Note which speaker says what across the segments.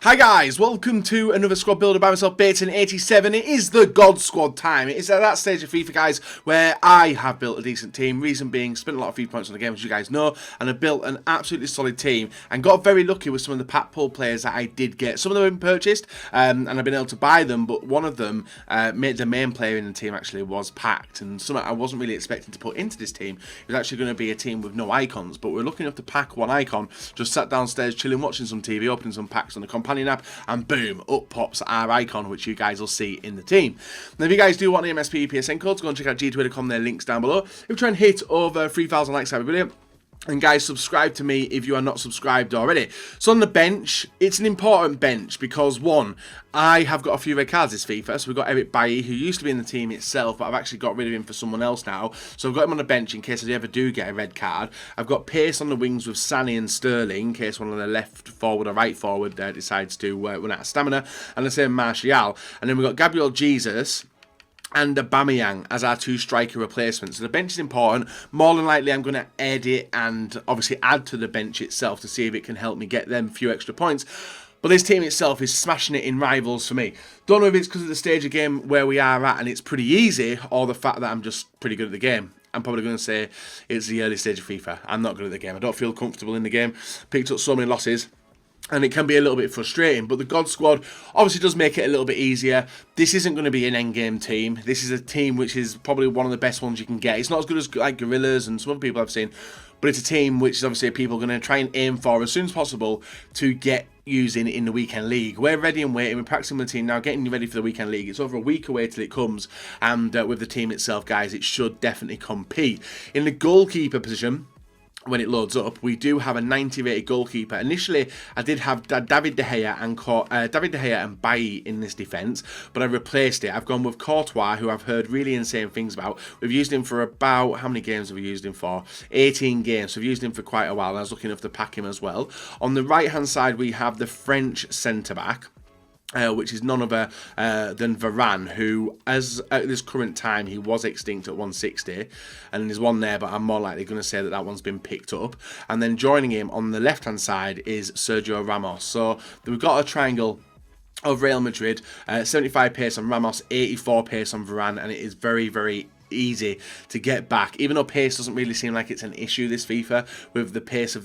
Speaker 1: Hi guys, welcome to another squad builder by myself, Baton87. It is the God Squad time. It is at that stage of FIFA, guys, where I have built a decent team. Reason being, spent a lot of FIFA points on the game, as you guys know, and I built an absolutely solid team and got very lucky with some of the pack pull players that I did get. Some of them have been purchased, and I've been able to buy them, but one of them, made the main player in the team actually was packed, and something I wasn't really expecting to put into this team. It was actually going to be a team with no icons, but we're lucky enough to pack one icon. Just sat downstairs chilling, watching some TV, opening some packs on the companion app, and boom, up pops our icon, which you guys will see in the team. Now, if you guys do want the MSP PSN codes, go and check out g2.com, their links down below. If we try and hit over 3,000 likes, that'd be brilliant. And guys, subscribe to me if you are not subscribed already. So on the bench, it's an important bench because, one, I have got a few red cards this FIFA. So we've got MBAPPE, who used to be in the team itself, but I've actually got rid of him for someone else now. So I've got him on the bench in case I ever do get a red card. I've got Pace on the wings with Sané and Sterling, in case one of the left forward or right forward decides to run out of stamina. And the same Martial. And then we've got Gabriel Jesus and Aubameyang as our two striker replacements. So the bench is important. More than likely, I'm going to edit and obviously add to the bench itself to see if it can help me get them a few extra points. But this team itself is smashing it in rivals for me. Don't know if it's because of the stage of game where we are at and it's pretty easy, or the fact that I'm just pretty good at the game. I'm probably going to say it's the early stage of FIFA. I'm not good at the game. I don't feel comfortable in the game. Picked up so many losses, and it can be a little bit frustrating, but the God Squad obviously does make it a little bit easier. This isn't going to be an endgame team. This is a team which is probably one of the best ones you can get. It's not as good as like Gorillas and some other people I've seen, but it's a team which is obviously people are going to try and aim for as soon as possible to get using in the weekend league. We're ready and waiting. We're practicing with the team now, getting ready for the weekend league. It's over a week away till it comes, and with the team itself, guys, it should definitely compete. In the goalkeeper position, when it loads up, we do have a 90 rated goalkeeper. Initially, I did have David De Gea and Bailly in this defence, but I replaced it. I've gone with Courtois, who I've heard really insane things about. We've used him for about, how many games have we used him for? 18 games. So we've used him for quite a while, and I was lucky enough to pack him as well. On the right-hand side, we have the French centre-back, which is none other than Varane, who, as at this current time, he was extinct at 160, and there's one there, but I'm more likely going to say that that one's been picked up. And then joining him on the left-hand side is Sergio Ramos. So we've got a triangle of Real Madrid, 75 pace on Ramos, 84 pace on Varane, and it is very, very easy to get back, even though pace doesn't really seem like it's an issue this FIFA with the pace of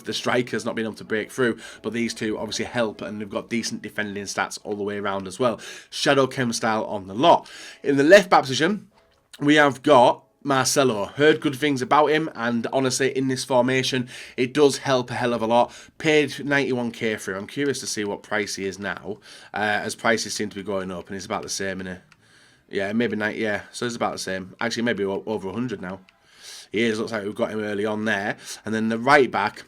Speaker 1: the strikers not being able to break through, but these two obviously help, and they've got decent defending stats all the way around as well. Shadow Chem style on the lot. In the left back position, we have got Marcelo. Heard good things about him, and honestly, in this formation, it does help a hell of a lot. Paid 91k for him. I'm curious to see what price he is now, as prices seem to be going up, and it's about the same, innit? Yeah, maybe 90, yeah, so it's about the same. Actually, maybe over 100 now. He is, looks like we've got him early on there. And then the right back,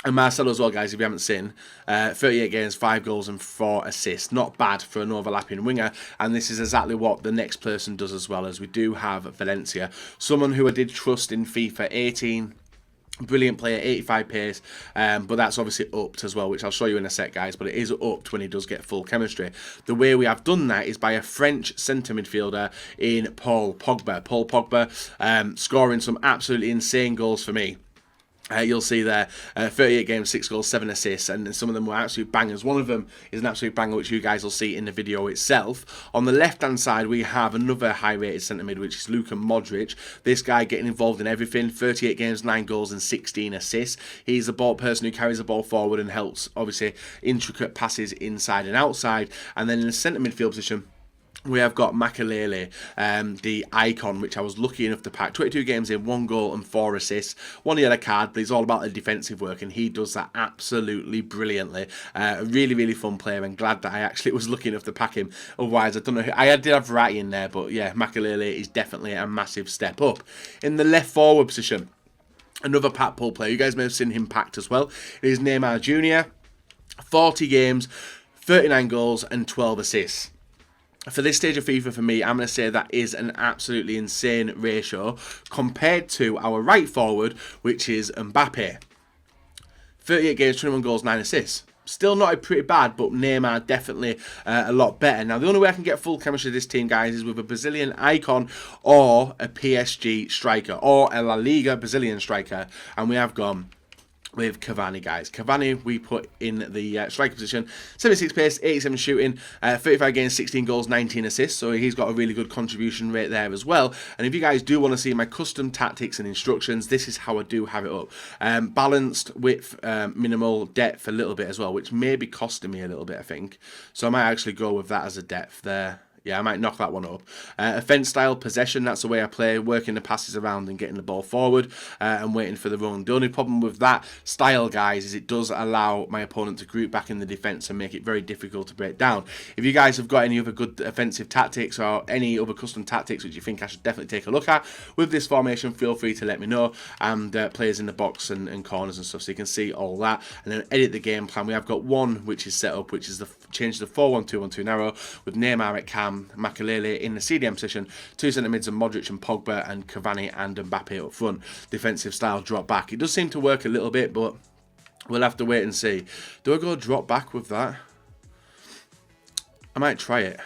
Speaker 1: and Marcelo as well, guys, if you haven't seen, 38 games, 5 goals and 4 assists. Not bad for an overlapping winger, and this is exactly what the next person does as well, as we do have Valencia. Someone who I did trust in FIFA 18. Brilliant player, 85 pace, but that's obviously upped as well, which I'll show you in a sec, guys, but it is upped when he does get full chemistry. The way we have done that is by a French centre midfielder in POGBA. Paul Pogba, scoring some absolutely insane goals for me. You'll see there, 38 games, 6 goals, 7 assists, and some of them were absolute bangers. One of them is an absolute banger, which you guys will see in the video itself. On the left-hand side, we have another high-rated centre-mid, which is Luka Modric. This guy getting involved in everything, 38 games, 9 goals, and 16 assists. He's a person who carries the ball forward and helps, obviously, intricate passes inside and outside. And then in the centre-midfield position, we have got Makelele, the icon, which I was lucky enough to pack. 22 games in, 1 goal and 4 assists. 1 yellow card, but he's all about the defensive work, and he does that absolutely brilliantly. A really, really fun player, and glad that I actually was lucky enough to pack him. Otherwise, I don't know. I did have variety in there, but yeah, Makelele is definitely a massive step up. In the left forward position, another pack pull player. You guys may have seen him packed as well. It is NEYMAR Jr. 40 games, 39 goals and 12 assists. For this stage of FIFA, for me, I'm going to say that is an absolutely insane ratio compared to our right forward, which is MBAPPE. 38 games, 21 goals, 9 assists. Still not pretty bad, but NEYMAR definitely a lot better. Now, the only way I can get full chemistry of this team, guys, is with a Brazilian icon or a PSG striker or a La Liga Brazilian striker. And we have gone with Cavani, guys. Cavani, we put in the striker position, 76 pace, 87 shooting, 35 games, 16 goals, 19 assists, so he's got a really good contribution rate there as well. And if you guys do want to see my custom tactics and instructions, this is how I do have it up. Balanced, width, minimal, depth a little bit as well, which may be costing me a little bit, I think. So I might actually go with that as a depth there. Yeah, I might knock that one up. Offense style, possession, that's the way I play, working the passes around and getting the ball forward and waiting for the run. The only problem with that style, guys, is it does allow my opponent to group back in the defence and make it very difficult to break down. If you guys have got any other good offensive tactics or any other custom tactics which you think I should definitely take a look at with this formation, feel free to let me know. And players in the box and corners and stuff, so you can see all that. And then edit the game plan. We have got one which is set up, which is the change to the 4-1-2-1-2 narrow with Neymar at cam, Makelele in the CDM position, 2 centre mids and Modric and Pogba and Cavani and MBAPPE up front. Defensive style drop back. It does seem to work a little bit, but we'll have to wait and see. Do I go drop back with that? I might try it.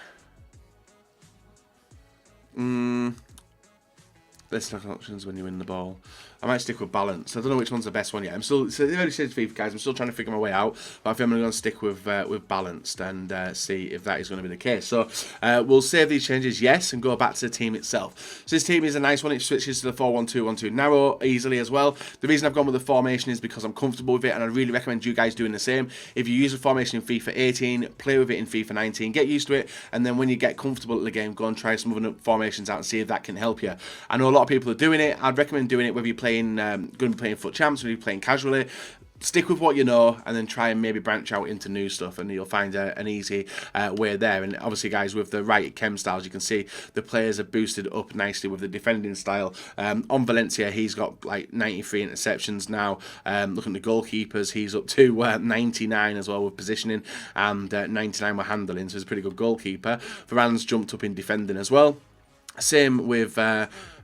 Speaker 1: Let's look at options when you win the ball. I might stick with balance. I don't know which one's the best one yet. I'm still, so the early stage of FIFA, guys, I'm still trying to figure my way out. But I think I'm going to stick with balanced and see if that is going to be the case. So we'll save these changes, yes, and go back to the team itself. So this team is a nice one. It switches to the 4-1-2-1-2 narrow easily as well. The reason I've gone with the formation is because I'm comfortable with it, and I really recommend you guys doing the same. If you use a formation in FIFA 18, play with it in FIFA 19, get used to it, and then when you get comfortable at the game, go and try some other formations out and see if that can help you. I know a lot of people are doing it. I'd recommend doing it whether you're playing, going to be playing FUT Champs or you're playing casually. Stick with what you know and then try and maybe branch out into new stuff, and you'll find an easy way there. And obviously, guys, with the right chem styles, you can see the players are boosted up nicely with the defending style. On Valencia, he's got like 93 interceptions now. Looking at the goalkeepers, he's up to 99 as well with positioning, and 99 with handling, so he's a pretty good goalkeeper. Varane's jumped up in defending as well. Same with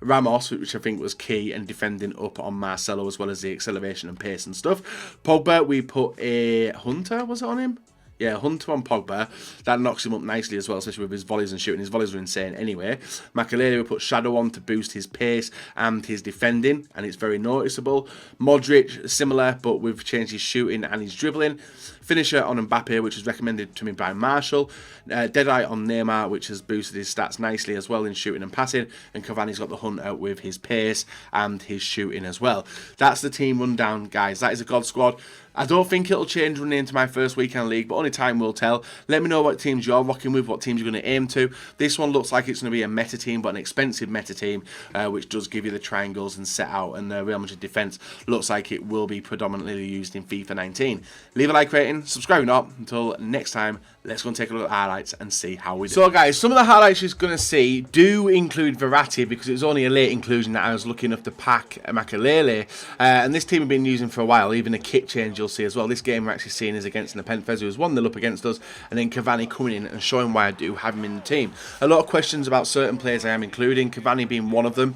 Speaker 1: Ramos, which I think was key, and defending up on Marcelo, as well as the acceleration and pace and stuff. Pogba, we put a Hunter, was it on him? Yeah, Hunter on Pogba. That knocks him up nicely as well, especially with his volleys and shooting. His volleys are insane anyway. Makelele, we put Shadow on to boost his pace and his defending, and it's very noticeable. Modric, similar, but we've changed his shooting and his dribbling. Finisher on MBAPPE, which is recommended to me by Marshall. Deadeye on Neymar, which has boosted his stats nicely as well in shooting and passing. And Cavani's got the Hunter with his pace and his shooting as well. That's the team rundown, guys. That is a God squad. I don't think it'll change running into my first weekend league, but only time will tell. Let me know what teams you're rocking with, what teams you're going to aim to. This one looks like it's going to be a meta team, but an expensive meta team, which does give you the triangles and set out. And the Real Madrid defence looks like it will be predominantly used in FIFA 19. Leave a like rating, subscribe or not. Until next time, let's go and take a look at the highlights and see how we do. So, guys, some of the highlights you're going to see do include Verratti, because it was only a late inclusion that I was lucky enough to pack Makelele. And this team have been using for a while, even a kit change you'll see as well. This game we're actually seeing is against Nepenthez, who was 1-0 up against us, and then Cavani coming in and showing why I do have him in the team. A lot of questions about certain players I am including, Cavani being one of them.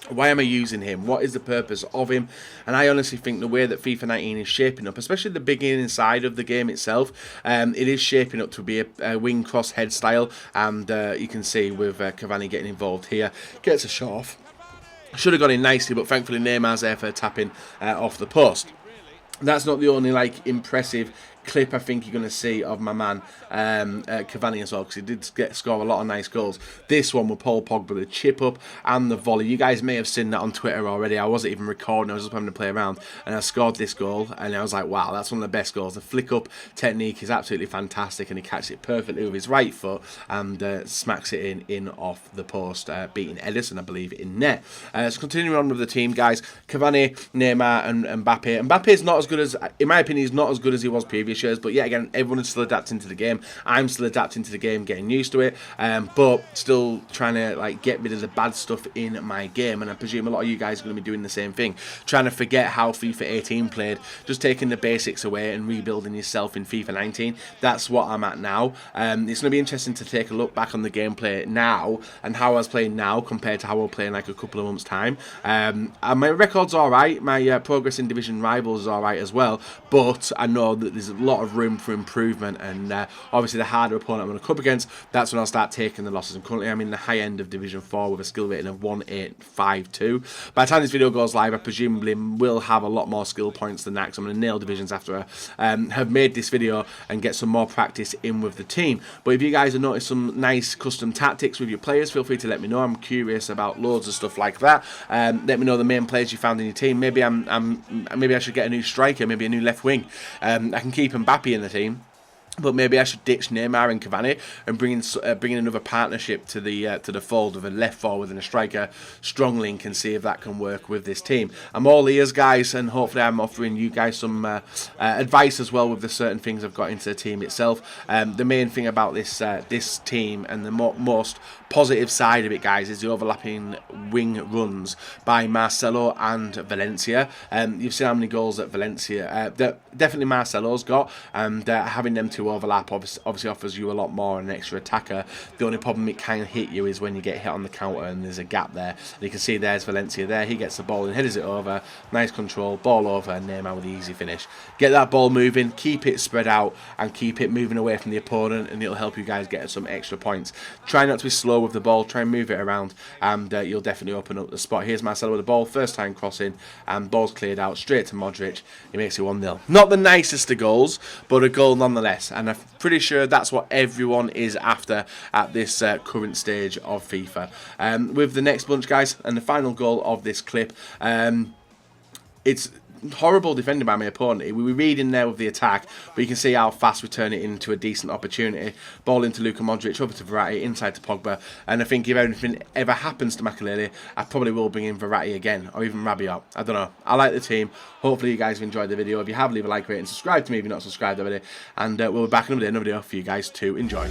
Speaker 1: Why am I using him? What is the purpose of him? And I honestly think the way that FIFA 19 is shaping up, especially the beginning side of the game itself, it is shaping up to be a wing cross head style. And you can see with Cavani getting involved here, gets a shot off. Should have got in nicely, but thankfully Neymar's there for tapping off the post. That's not the only impressive clip I think you're going to see of my man Cavani as well, because he did score a lot of nice goals. This one with Paul Pogba, the chip up and the volley. You guys may have seen that on Twitter already. I wasn't even recording, I was just having to play around, and I scored this goal and I was like, wow, that's one of the best goals. The flick up technique is absolutely fantastic, and he catches it perfectly with his right foot and smacks it in off the post, beating Edison, I believe, in net. So continuing on with the team, guys, Cavani, Neymar and Mbappe. Mbappe is not as good as, in my opinion, he's not as good as he was previously. But yeah, again, everyone is still adapting to the game. I'm still adapting to the game, getting used to it, but still trying to get rid of the bad stuff in my game. And I presume a lot of you guys are going to be doing the same thing, trying to forget how FIFA 18 played, just taking the basics away and rebuilding yourself in FIFA 19. That's what I'm at now. It's going to be interesting to take a look back on the gameplay now and how I was playing now compared to how I was playing a couple of months time. My record's alright, my progress in division rivals is alright as well, but I know that there's lot of room for improvement, and obviously the harder opponent I'm going to come up against, that's when I'll start taking the losses. And currently I'm in the high end of Division 4 with a skill rating of 1852. By the time this video goes live, I presumably will have a lot more skill points than that, because I'm going to nail divisions after I have made this video and get some more practice in with the team. But if you guys have noticed some nice custom tactics with your players, feel free to let me know. I'm curious about loads of stuff like that. Let me know the main players you found in your team. Maybe maybe I should get a new striker, maybe a new left wing. I can keep MBAPPE in the team, but maybe I should ditch Neymar and CAVANI and bring in another partnership to the fold of a left forward and a striker. Strong link, and see if that can work with this team. I'm all ears, guys, and hopefully I'm offering you guys some advice as well with the certain things I've got into the team itself. The main thing about this team, and the most positive side of it, guys, is the overlapping wing runs by Marcelo and Valencia. You've seen how many goals that Valencia, definitely Marcelo's got, and having them two overlap obviously offers you a lot more, an extra attacker. The only problem it can hit you is when you get hit on the counter and there's a gap there. And you can see there's Valencia there. He gets the ball and headers it over. Nice control, ball over, and Neymar with the easy finish. Get that ball moving, keep it spread out, and keep it moving away from the opponent, and it'll help you guys get some extra points. Try not to be slow with the ball, try and move it around, and you'll definitely open up the spot. Here's Marcelo with the ball, first time crossing, and ball's cleared out straight to Modric. He makes it 1-0. Not the nicest of goals, but a goal nonetheless, and I'm pretty sure that's what everyone is after at this current stage of FIFA. With the next bunch, guys, and the final goal of this clip, it's horrible defending by my opponent. We were reading there with the attack, but you can see how fast we turn it into a decent opportunity. Ball into Luka Modric, over to Verratti, inside to Pogba, and I think if anything ever happens to Makelele, I probably will bring in Verratti again, or even Rabiot. I don't know. I like the team. Hopefully you guys have enjoyed the video. If you have, leave a like, rate, and subscribe to me if you're not subscribed already, and we'll be back in another video for you guys to enjoy.